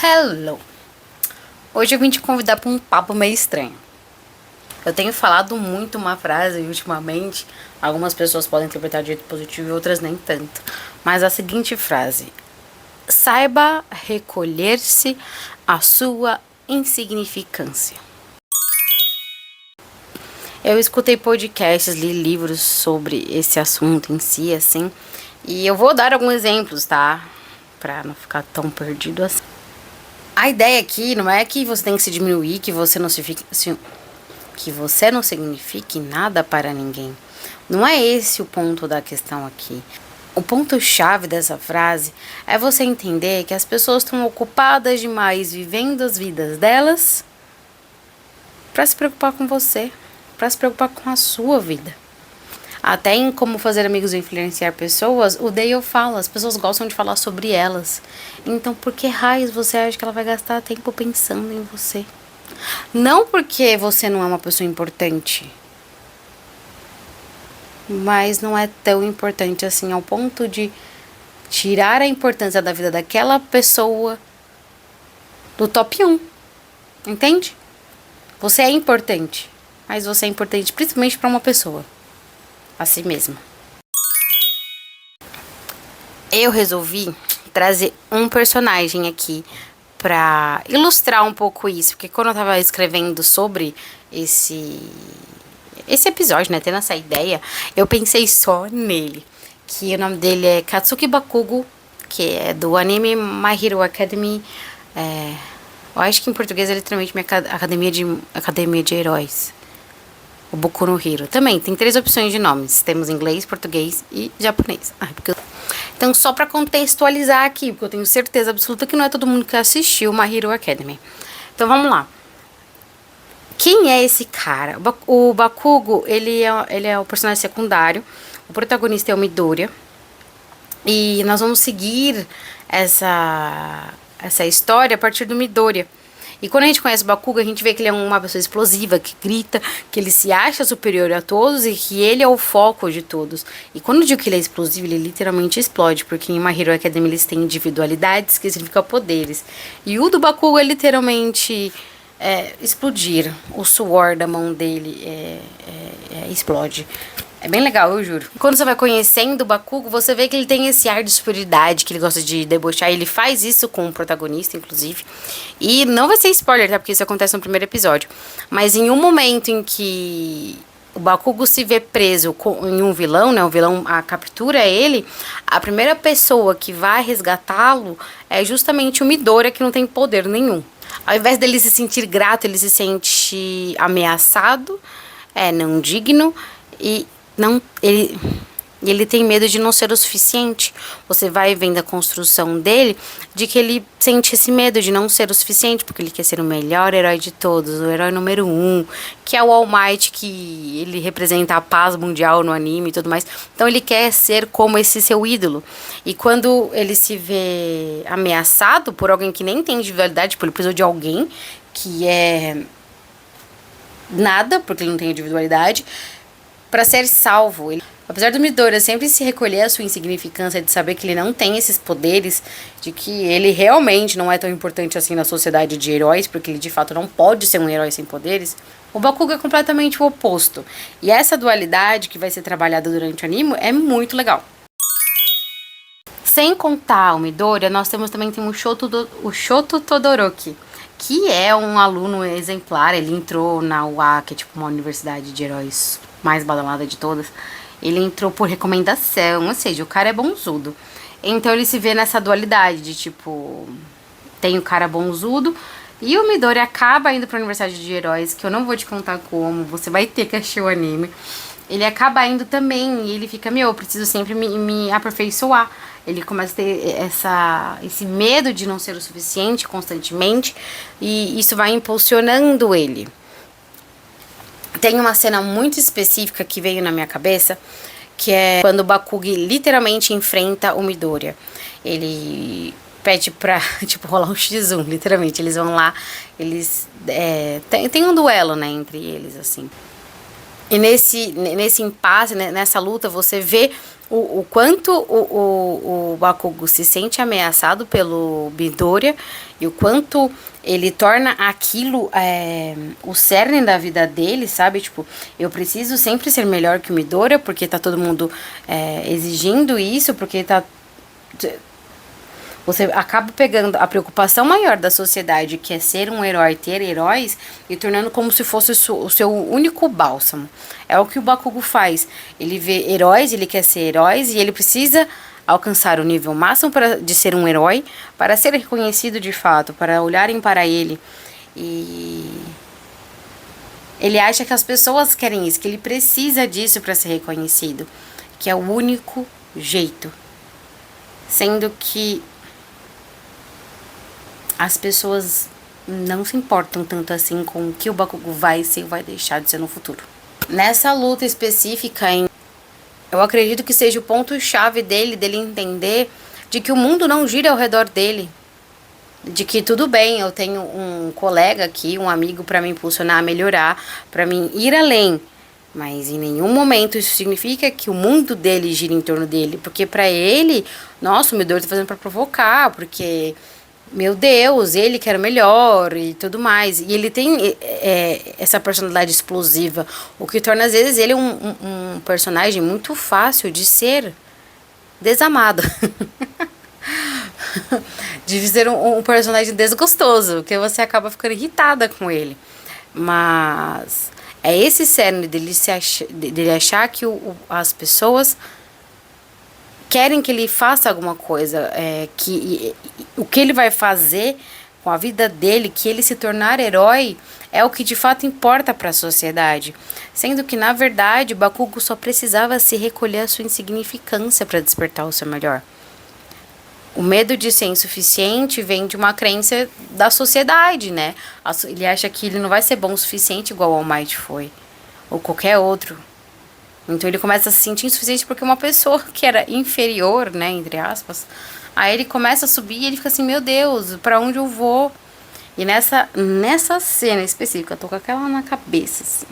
Hello! Hoje eu vim te convidar para um papo meio estranho. Eu tenho falado muito uma frase ultimamente, algumas pessoas podem interpretar de jeito positivo e outras nem tanto. Mas a seguinte frase: saiba recolher-se à sua insignificância. Eu escutei podcasts, li livros sobre esse assunto em si, assim, e eu vou dar alguns exemplos, tá? Pra não ficar tão perdido assim. A ideia aqui não é que você tem que se diminuir, que você não signifique nada para ninguém. Não é esse o ponto da questão aqui. O ponto-chave dessa frase é você entender que as pessoas estão ocupadas demais vivendo as vidas delas para se preocupar com você, para se preocupar com a sua vida. Até em Como Fazer Amigos e Influenciar Pessoas, o Dale fala, as pessoas gostam de falar sobre elas. Então, por que raios você acha que ela vai gastar tempo pensando em você? Não porque você não é uma pessoa importante, mas não é tão importante assim ao ponto de tirar a importância da vida daquela pessoa do top 1. Entende? Você é importante, mas você é importante principalmente para uma pessoa. A si mesma. Eu resolvi trazer um personagem aqui pra ilustrar um pouco isso, porque quando eu tava escrevendo sobre esse episódio, né, tendo essa ideia, eu pensei só nele, que o nome dele é Katsuki Bakugo, que é do anime My Hero Academy. Eu acho que em português é literalmente minha academia de heróis. O Boku no Hero. Também tem 3 opções de nomes. Temos inglês, português e japonês. Então, só pra contextualizar aqui, porque eu tenho certeza absoluta que não é todo mundo que assistiu My Hero Academy. Então, vamos lá. Quem é esse cara? O Bakugo, ele é o personagem secundário. O protagonista é o Midoriya. E nós vamos seguir essa história a partir do Midoriya. E quando a gente conhece o Bakugo, a gente vê que ele é uma pessoa explosiva, que grita, que ele se acha superior a todos e que ele é o foco de todos. E quando eu digo que ele é explosivo, ele literalmente explode, porque em My Hero Academy eles têm individualidades, que significa poderes. E o do Bakugo é literalmente explodir. O suor da mão dele explode. É bem legal, eu juro. Quando você vai conhecendo o Bakugo, você vê que ele tem esse ar de superioridade, que ele gosta de debochar. Ele faz isso com o protagonista, inclusive. E não vai ser spoiler, tá? Porque isso acontece no primeiro episódio. Mas em um momento em que o Bakugo se vê preso em um vilão, né? O vilão captura ele. A primeira pessoa que vai resgatá-lo é justamente o Midoriya, que não tem poder nenhum. Ao invés dele se sentir grato, ele se sente ameaçado, não digno e ele tem medo de não ser o suficiente. Você vai vendo a construção dele, de que ele sente esse medo de não ser o suficiente, porque ele quer ser o melhor herói de todos, o herói número 1, que é o All Might, que ele representa a paz mundial no anime e tudo mais. Então ele quer ser como esse seu ídolo. E quando ele se vê ameaçado por alguém que nem tem individualidade, tipo, ele precisou de alguém que é nada, porque ele não tem individualidade, para ser salvo. Apesar do Midoriya sempre se recolher a sua insignificância, de saber que ele não tem esses poderes, de que ele realmente não é tão importante assim na sociedade de heróis, porque ele de fato não pode ser um herói sem poderes, o Bakugo é completamente o oposto. E essa dualidade que vai ser trabalhada durante o anime é muito legal. Sem contar o Midoriya, nós temos também o Shoto Todoroki, que é um aluno exemplar. Ele entrou na UA, que é tipo uma universidade de heróis mais badalada de todas. Ele entrou por recomendação, ou seja, o cara é bonzudo. Então ele se vê nessa dualidade de tipo, tem o cara bonzudo e o Midoriya acaba indo pra Universidade de Heróis, que eu não vou te contar como, você vai ter que assistir o anime. Ele acaba indo também e ele fica, eu preciso sempre me aperfeiçoar. Ele começa a ter esse medo de não ser o suficiente constantemente, e isso vai impulsionando ele. Tem uma cena muito específica que veio na minha cabeça, que é quando o Bakugo literalmente enfrenta o Midoriya. Ele pede pra, tipo, rolar um X1, literalmente. Eles vão lá, eles... tem um duelo, né, entre eles, assim. E nesse impasse, né, nessa luta, você vê o quanto o Bakugo se sente ameaçado pelo Midoriya e o quanto ele torna aquilo o cerne da vida dele, sabe? Tipo, eu preciso sempre ser melhor que o Midoriya porque tá todo mundo exigindo isso, porque tá... Você acaba pegando a preocupação maior da sociedade, que é ser um herói, ter heróis, e tornando como se fosse o seu único bálsamo. É o que o Bakugo faz. Ele vê heróis, ele quer ser heróis, e ele precisa alcançar o nível máximo de ser um herói, para ser reconhecido de fato, para olharem para ele. E ele acha que as pessoas querem isso, que ele precisa disso para ser reconhecido, que é o único jeito. Sendo que as pessoas não se importam tanto assim com o que o Bakugo vai ser ou vai deixar de ser no futuro. Nessa luta específica, eu acredito que seja o ponto-chave dele entender de que o mundo não gira ao redor dele. De que tudo bem, eu tenho um colega aqui, um amigo para me impulsionar a melhorar, para mim ir além. Mas em nenhum momento isso significa que o mundo dele gira em torno dele. Porque para ele, nossa, o Midoriya tá fazendo pra provocar, porque... Meu Deus, ele que era o melhor e tudo mais. E ele tem essa personalidade explosiva, o que torna às vezes ele um personagem muito fácil de ser desamado. De ser um personagem desgostoso, que você acaba ficando irritada com ele. Mas é esse cerne dele achar que as pessoas querem que ele faça alguma coisa, o que ele vai fazer com a vida dele, que ele se tornar herói, é o que de fato importa para a sociedade. Sendo que, na verdade, o Bakugo só precisava se recolher a sua insignificância para despertar o seu melhor. O medo de ser insuficiente vem de uma crença da sociedade, né? Ele acha que ele não vai ser bom o suficiente igual o All Might foi, ou qualquer outro. Então ele começa a se sentir insuficiente porque uma pessoa que era inferior, né, entre aspas, aí ele começa a subir e ele fica assim, meu Deus, pra onde eu vou? E nessa cena específica, eu tô com aquela na cabeça, assim.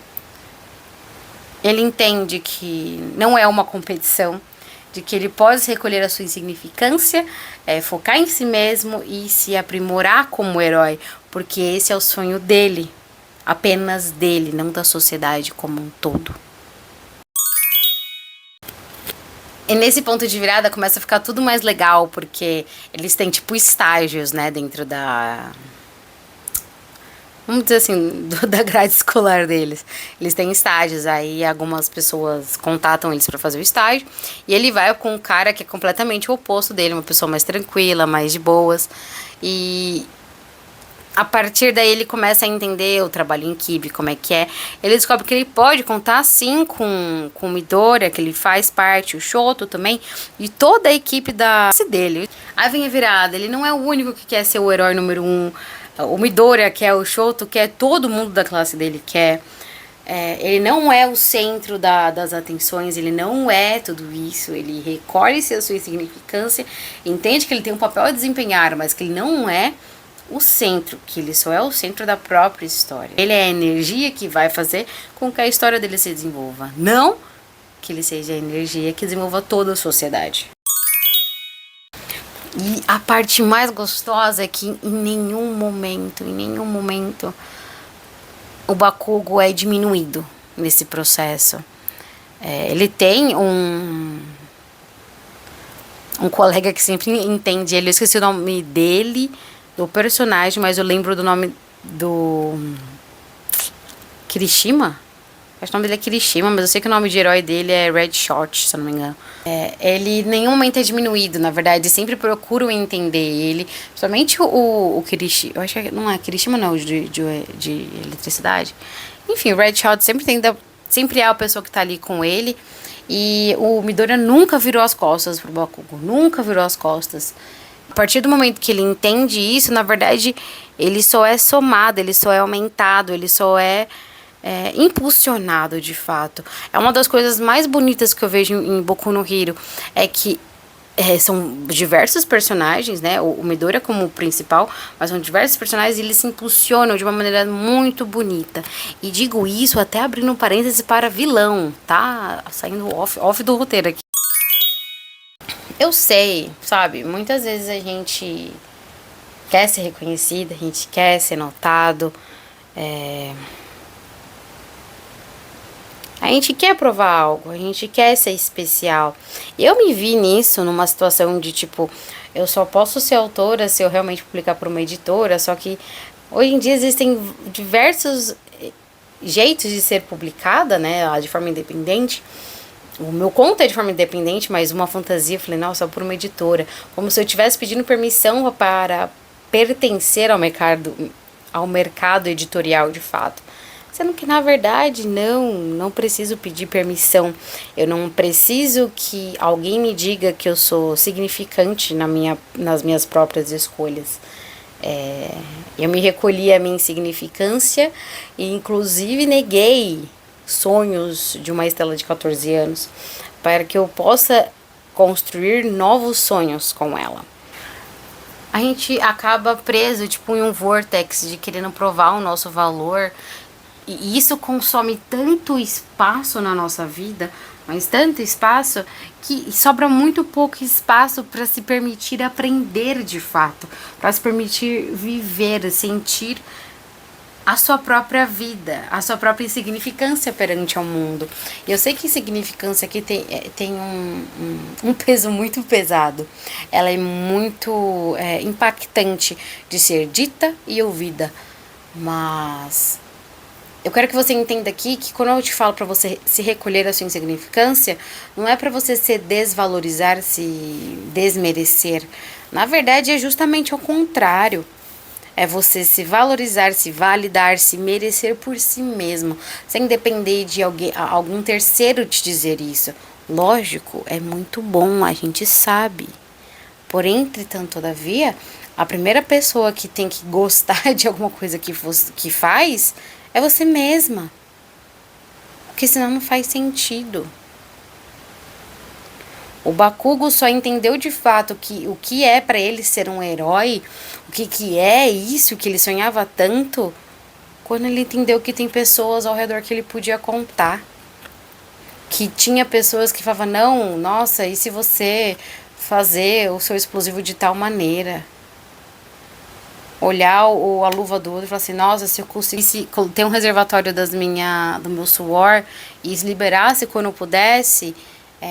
Ele entende que não é uma competição, de que ele pode recolher a sua insignificância, focar em si mesmo e se aprimorar como herói, porque esse é o sonho dele, apenas dele, não da sociedade como um todo. E nesse ponto de virada começa a ficar tudo mais legal, porque eles têm, tipo, estágios, né, dentro da... Vamos dizer assim, da grade escolar deles. Eles têm estágios, aí algumas pessoas contatam eles pra fazer o estágio, e ele vai com um cara que é completamente o oposto dele, uma pessoa mais tranquila, mais de boas, e... A partir daí ele começa a entender o trabalho em equipe, como é que é. Ele descobre que ele pode contar sim com o Midoriya, que ele faz parte, o Shoto também, e toda a equipe dele. Aí vem a virada, ele não é o único que quer ser o herói número 1. O Midoriya quer, o Shoto quer, todo mundo da classe dele quer. Ele não é o centro das atenções, ele não é tudo isso, ele recolhe-se a sua insignificância, entende que ele tem um papel a desempenhar, mas que ele não é o centro, que ele só é o centro da própria história. Ele é a energia que vai fazer com que a história dele se desenvolva, não que ele seja a energia que desenvolva toda a sociedade. E a parte mais gostosa é que em nenhum momento, o Bakugo é diminuído nesse processo. Ele tem um colega que sempre entende ele, eu esqueci o nome dele, do personagem, mas eu lembro do nome do Kirishima. Acho que o nome dele é Kirishima, mas eu sei que o nome de herói dele é Red Short, se eu não me engano. Ele em nenhum momento é diminuído, na verdade, sempre procuram entender ele. Somente o Kirishima, eu acho que não é Kirishima não, de eletricidade. Enfim, o Red Short sempre é a pessoa que tá ali com ele. E o Midoriya nunca virou as costas pro Bakugo, nunca virou as costas. A partir do momento que ele entende isso, na verdade, ele só é somado, ele só é aumentado, ele só é impulsionado de fato. É uma das coisas mais bonitas que eu vejo em Boku no Hero, é que são diversos personagens, né? O Midoriya como principal, mas são diversos personagens e eles se impulsionam de uma maneira muito bonita. E digo isso até abrindo um parêntese para vilão, tá? Saindo off do roteiro aqui. Eu sei, sabe? Muitas vezes a gente quer ser reconhecida, a gente quer ser notado, a gente quer provar algo, a gente quer ser especial. Eu me vi nisso numa situação de tipo, eu só posso ser autora se eu realmente publicar por uma editora, só que hoje em dia existem diversos jeitos de ser publicada, né, de forma independente. O meu conto é de forma independente, mas uma fantasia, eu falei, nossa, por uma editora. Como se eu estivesse pedindo permissão para pertencer ao mercado editorial de fato. Sendo que, na verdade, não preciso pedir permissão. Eu não preciso que alguém me diga que eu sou significante nas minhas próprias escolhas. Eu me recolhi à minha insignificância e, inclusive, neguei sonhos de uma Estela de 14 anos para que eu possa construir novos sonhos com ela. A gente acaba preso, tipo, em um vortex de querendo provar o nosso valor. E isso consome tanto espaço na nossa vida, mas tanto espaço, que sobra muito pouco espaço para se permitir aprender de fato, para se permitir viver, sentir a sua própria vida, a sua própria insignificância perante ao mundo. E eu sei que insignificância aqui tem um peso muito pesado. Ela é muito impactante de ser dita e ouvida. Mas eu quero que você entenda aqui que quando eu te falo para você se recolher a sua insignificância, não é para você se desvalorizar, se desmerecer. Na verdade, é justamente o contrário. É você se valorizar, se validar, se merecer por si mesmo, sem depender de algum terceiro te dizer isso. Lógico, é muito bom, a gente sabe. Porém, entretanto, todavia, a primeira pessoa que tem que gostar de alguma coisa que faz é você mesma. Porque senão não faz sentido. O Bakugo só entendeu de fato que o que é para ele ser um herói, o que é isso que ele sonhava tanto, quando ele entendeu que tem pessoas ao redor que ele podia contar. Que tinha pessoas que falavam, não, nossa, e se você fazer o seu explosivo de tal maneira? Olhar a luva do outro e falar assim, nossa, se eu conseguisse ter um reservatório do meu suor e liberasse quando eu pudesse,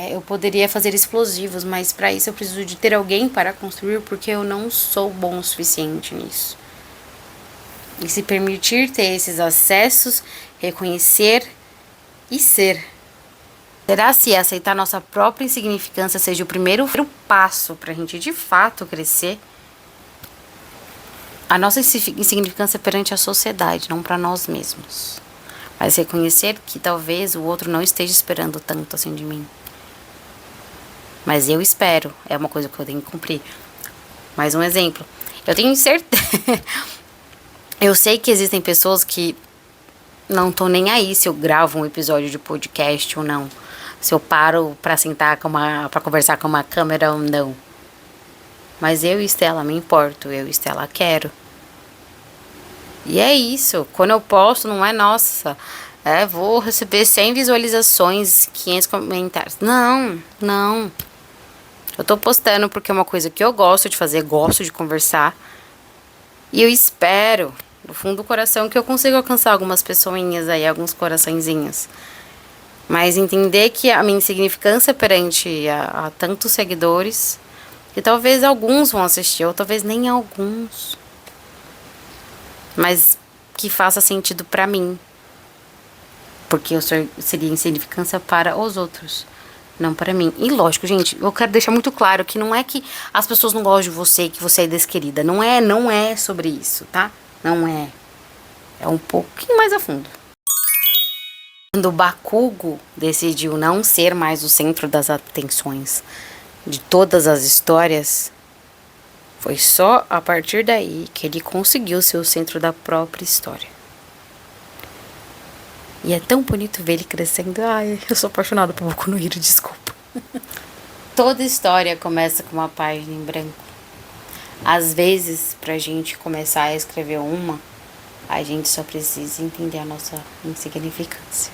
eu poderia fazer explosivos, mas para isso eu preciso de ter alguém para construir, porque eu não sou bom o suficiente nisso. E se permitir ter esses acessos, reconhecer e ser. Será se aceitar nossa própria insignificância seja o primeiro passo para a gente de fato crescer? A nossa insignificância perante a sociedade, não para nós mesmos. Mas reconhecer que talvez o outro não esteja esperando tanto assim de mim. Mas eu espero, é uma coisa que eu tenho que cumprir. Mais um exemplo. Eu tenho certeza. Eu sei que existem pessoas que não estão nem aí se eu gravo um episódio de podcast ou não. Se eu paro pra sentar pra conversar com uma câmera ou não. Mas eu e Estela me importo, eu e Estela quero. E é isso. Quando eu posto, não é nossa. Vou receber 100 visualizações, 500 comentários. Não. Eu tô postando porque é uma coisa que eu gosto de fazer, gosto de conversar. E eu espero, no fundo do coração, que eu consiga alcançar algumas pessoinhas aí, alguns coraçõezinhos. Mas entender que a minha insignificância perante a tantos seguidores, que talvez alguns vão assistir, ou talvez nem alguns. Mas que faça sentido pra mim. Porque eu seria insignificância para os outros. Não para mim. E lógico, gente, eu quero deixar muito claro que não é que as pessoas não gostam de você, que você é desquerida. Não é sobre isso, tá? Não é. É um pouquinho mais a fundo. Quando o Bakugo decidiu não ser mais o centro das atenções de todas as histórias, foi só a partir daí que ele conseguiu ser o centro da própria história. E é tão bonito ver ele crescendo. Ai, eu sou apaixonada por Boku no Hero, desculpa. Toda história começa com uma página em branco. Às vezes, pra gente começar a escrever uma, a gente só precisa entender a nossa insignificância.